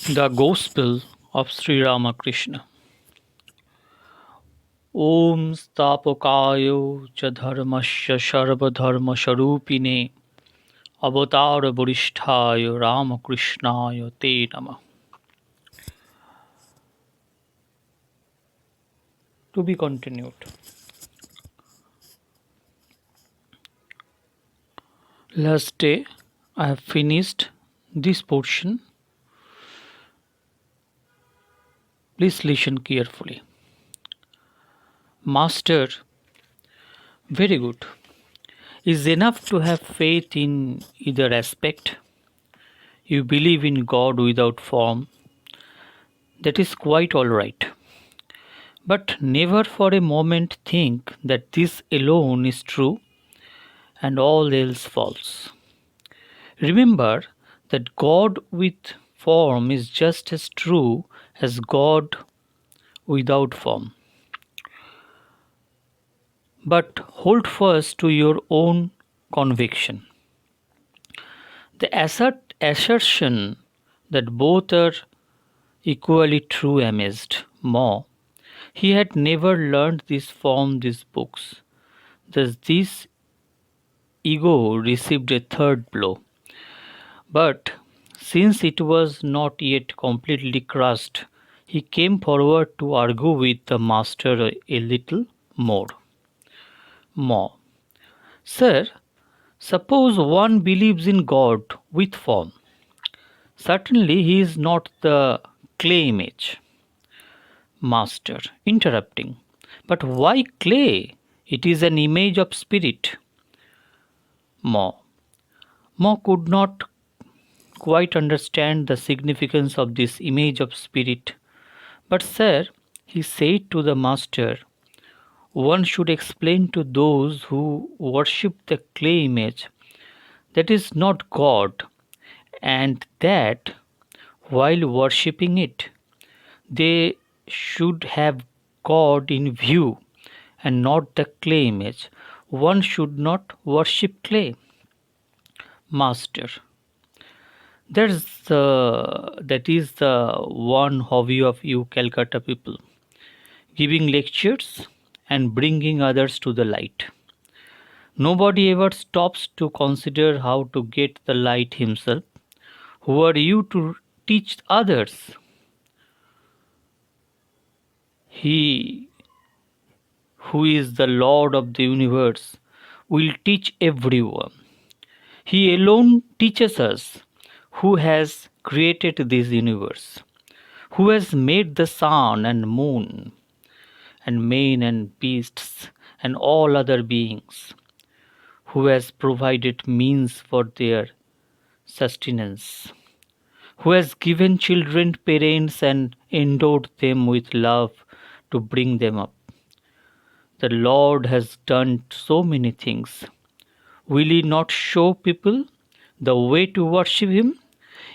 The Gospel of Sri Ramakrishna. Om Stapakayo cha dharmasya sarvadharmasharupine avatara varishthayo Ramakrishnaya te namah. To be continued. Last day I have finished this portion. Please listen carefully. Master, very good. Is enough to have faith in either aspect. You believe in God without form. That is quite all right. But never for a moment think that this alone is true and all else false. Remember that God with form is just as true as God without form. But hold fast to your own conviction. The assertion that both are equally true amazed More. He had never learned this from these books. Thus this ego received a third blow. But since it was not yet completely crushed, he came forward to argue with the master a little more. More. Sir, suppose one believes in God with form. Certainly he is not the clay image. Master, interrupting. But why clay? It is an image of spirit. More. More could not quite understand the significance of this image of spirit. But, sir, he said to the master, one should explain to those who worship the clay image that is not God, and that while worshipping it, they should have God in view and not the clay image. One should not worship clay. Master. That is the one hobby of you Calcutta people, giving lectures and bringing others to the light. Nobody ever stops to consider how to get the light himself. Who are you to teach others? He who is the Lord of the universe will teach everyone. He alone teaches us who has created this universe, who has made the sun and moon and men and beasts and all other beings, who has provided means for their sustenance, who has given children parents and endowed them with love to bring them up. The Lord has done so many things. Will He not show people the way to worship Him?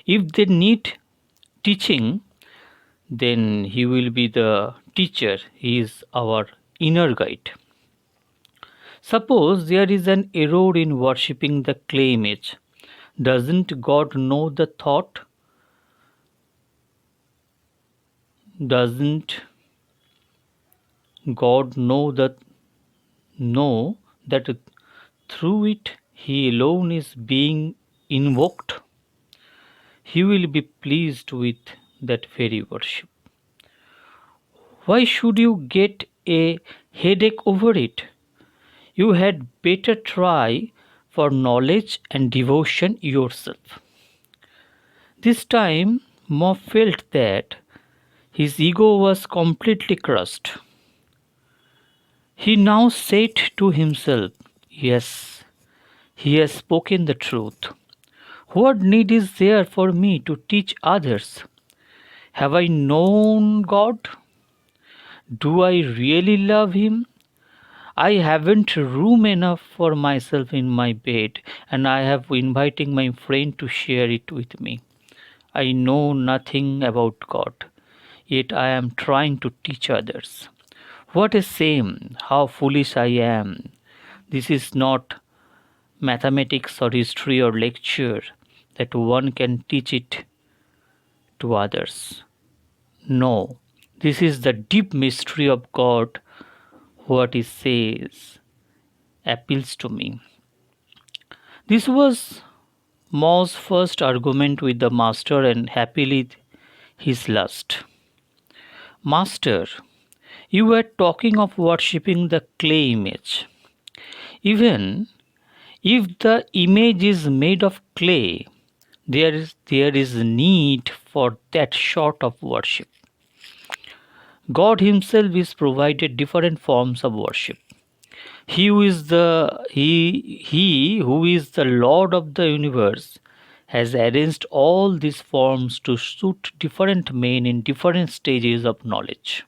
If they need teaching, then He will be the teacher. He is our inner guide. Suppose there is an error in worshipping the clay image. Doesn't God know the thought? Doesn't God know that through it He alone is being invoked? He will be pleased with that very worship. Why should you get a headache over it? You had better try for knowledge and devotion yourself. This time Mo felt that his ego was completely crushed. He now said to himself, yes, he has spoken the truth. What need is there for me to teach others? Have I known God? Do I really love Him? I haven't room enough for myself in my bed, and I have inviting my friend to share it with me. I know nothing about God, yet I am trying to teach others. What a shame! How foolish I am! This is not mathematics or history or lecture that one can teach it to others. No, this is the deep mystery of God. What He says appeals to me. This was Mao's first argument with the master, and happily his last. Master, you were talking of worshipping the clay image. Even if the image is made of clay, there is need for that sort of worship. God Himself is provided different forms of worship. He who is the Lord of the universe has arranged all these forms to suit different men in different stages of knowledge.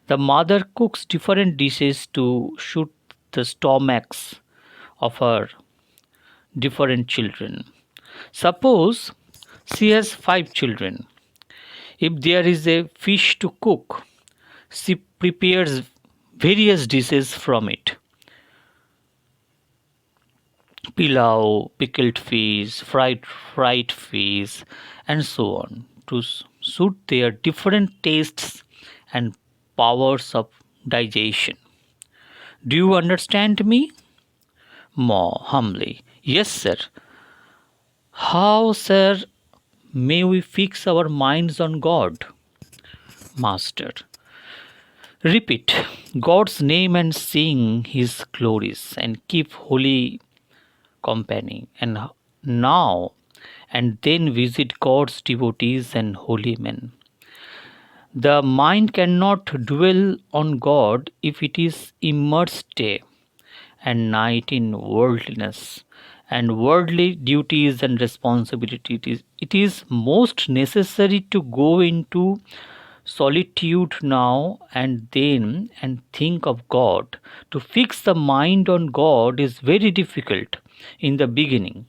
The mother cooks different dishes to suit the stomachs of her different children. Suppose she has 5 children. If there is a fish to cook, she prepares various dishes from it: pilau, pickled fish, fried fish, and so on, to suit their different tastes and powers of digestion. Do you understand me? More humbly. Yes, sir. How, sir, may we fix our minds on God? Master. Repeat God's name and sing His glories and keep holy company. And now and then visit God's devotees and holy men. The mind cannot dwell on God if it is immersed day and night in worldliness and worldly duties and responsibilities. It is most necessary to go into solitude now and then and think of God. To fix the mind on God is very difficult in the beginning.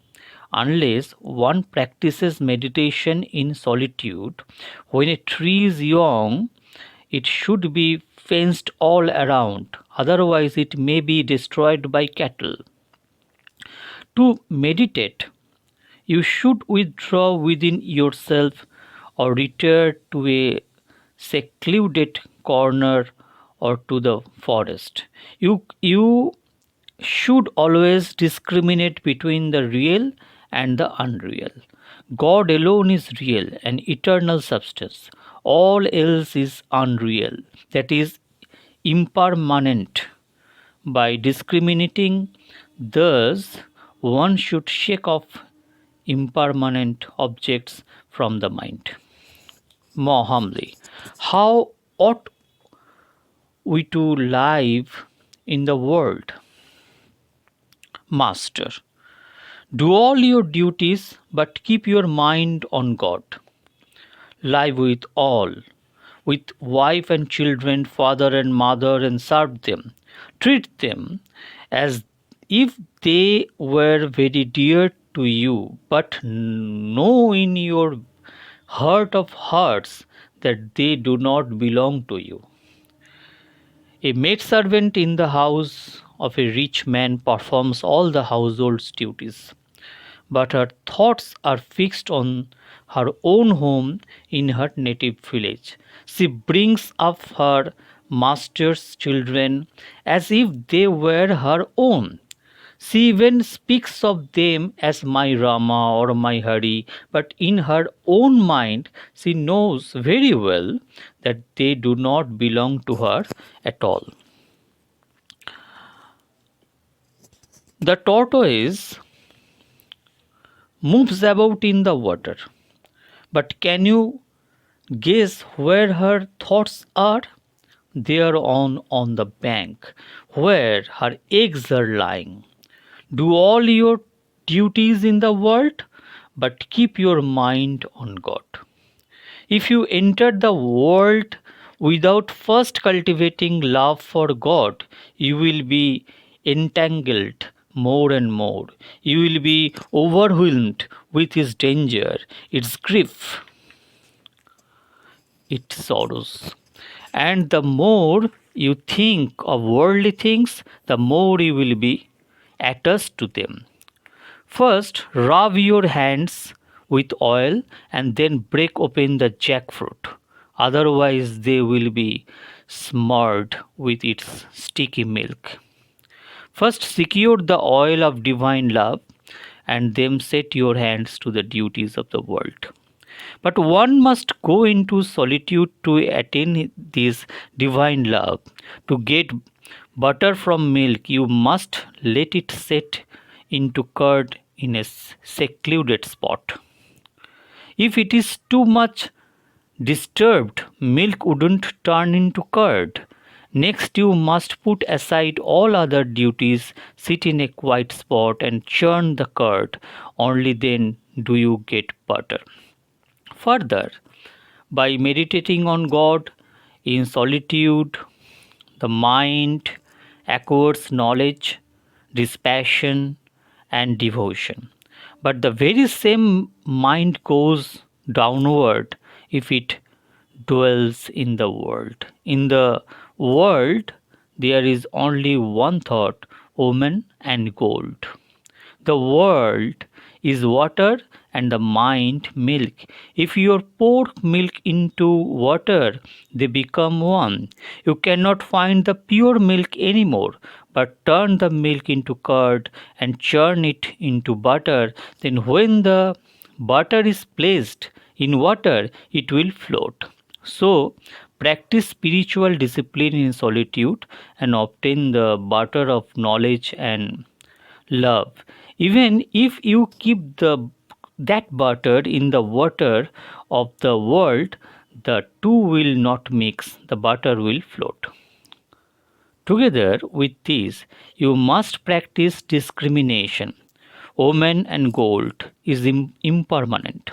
Unless one practices meditation in solitude, when a tree is young, it should be fenced all around, otherwise, it may be destroyed by cattle. To meditate, you should withdraw within yourself or retire to a secluded corner or to the forest. You should always discriminate between the real and the unreal. God alone is real and eternal substance. All else is unreal, that is, impermanent. By discriminating thus, one should shake off impermanent objects from the mind. More humbly, how ought we to live in the world? Master, do all your duties, but keep your mind on God. Live with all, with wife and children, father and mother, and serve them. Treat them as if they were very dear to you, but know in your heart of hearts that they do not belong to you. A maidservant in the house of a rich man performs all the household's duties, but her thoughts are fixed on her own home in her native village. She brings up her master's children as if they were her own. She even speaks of them as my Rama or my Hari, but in her own mind she knows very well that they do not belong to her at all. The tortoise moves about in the water, but can you guess where her thoughts are? There on the bank, where her eggs are lying. Do all your duties in the world, but keep your mind on God. If you enter the world without first cultivating love for God, you will be entangled more and more. You will be overwhelmed with His danger, its grief, its sorrows. And the more you think of worldly things, the more you will be attached to them. First, rub your hands with oil and then break open the jackfruit. Otherwise, they will be smeared with its sticky milk. First, secure the oil of divine love and then set your hands to the duties of the world. But one must go into solitude to attain this divine love. To get butter from milk, you must let it set into curd in a secluded spot. If it is too much disturbed, milk wouldn't turn into curd. Next, you must put aside all other duties, sit in a quiet spot, and churn the curd. Only then do you get butter. Further, by meditating on God in solitude, the mind acquires knowledge, dispassion, and devotion. But the very same mind goes downward if it dwells in the world. In the world, there is only one thought: woman and gold. The world is water and the mind milk. If you pour milk into water, they become one. You cannot find the pure milk anymore, but turn the milk into curd and churn it into butter. Then, when the butter is placed in water, it will float. So, practice spiritual discipline in solitude and obtain the butter of knowledge and love. Even if you keep that butter in the water of the world, the two will not mix, the butter will float. Together with this, you must practice discrimination. Woman and gold is impermanent.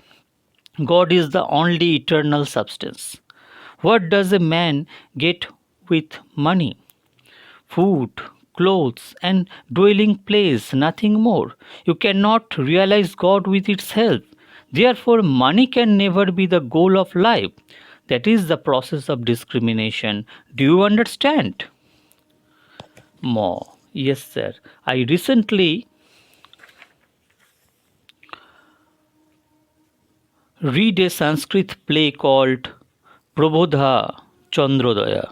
God is the only eternal substance. What does a man get with money? Food, clothes, and dwelling place, nothing more. You cannot realize God with its help. Therefore, money can never be the goal of life. That is the process of discrimination. Do you understand? More. Yes, sir. I recently read a Sanskrit play called Prabodha Chandrodaya.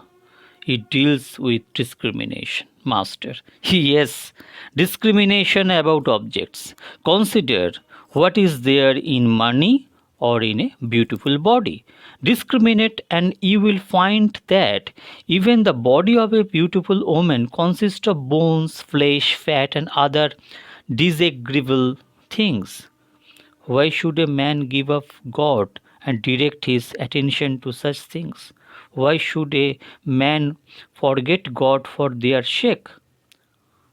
It deals with discrimination. Master. Yes, discrimination about objects. Consider what is there in money or in a beautiful body. Discriminate and you will find that even the body of a beautiful woman consists of bones, flesh, fat, and other disagreeable things. Why should a man give up God and direct his attention to such things? Why should a man forget God for their sake?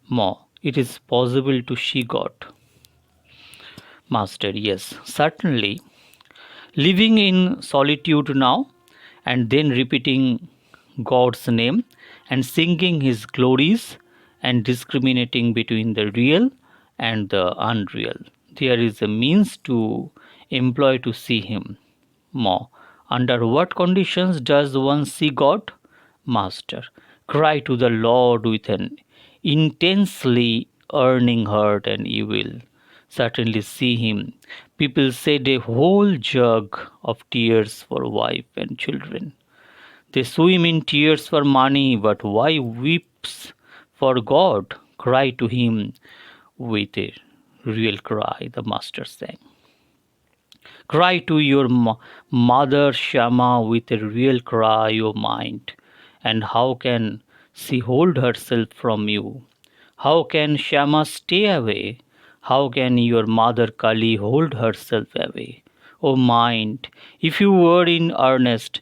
Ma, it is possible to see God. Master, yes, certainly. Living in solitude now and then repeating God's name and singing his glories and discriminating between the real and the unreal. There is a means to employ to see him. Ma, under what conditions does one see God? Master, cry to the Lord with an intensely earning heart and you will certainly see him. People shed a whole jug of tears for wife and children. They swim in tears for money, but why weeps for God? Cry to him with a real cry, the master sang. Cry to your mother Shama with a real cry, O mind. And how can she hold herself from you? How can Shama stay away? How can your mother Kali hold herself away? O mind, if you were in earnest,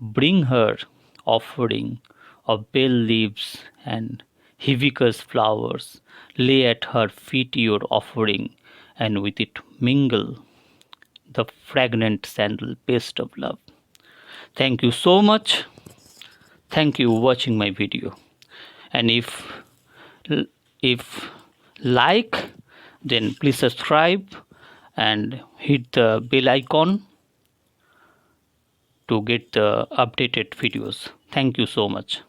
bring her offering of bell leaves and hibiscus flowers. Lay at her feet your offering, and with it mingle the fragrant sandal paste of love. Thank you so much. Thank you watching my video. And if like, then please subscribe and hit the bell icon to get the updated videos. Thank you so much.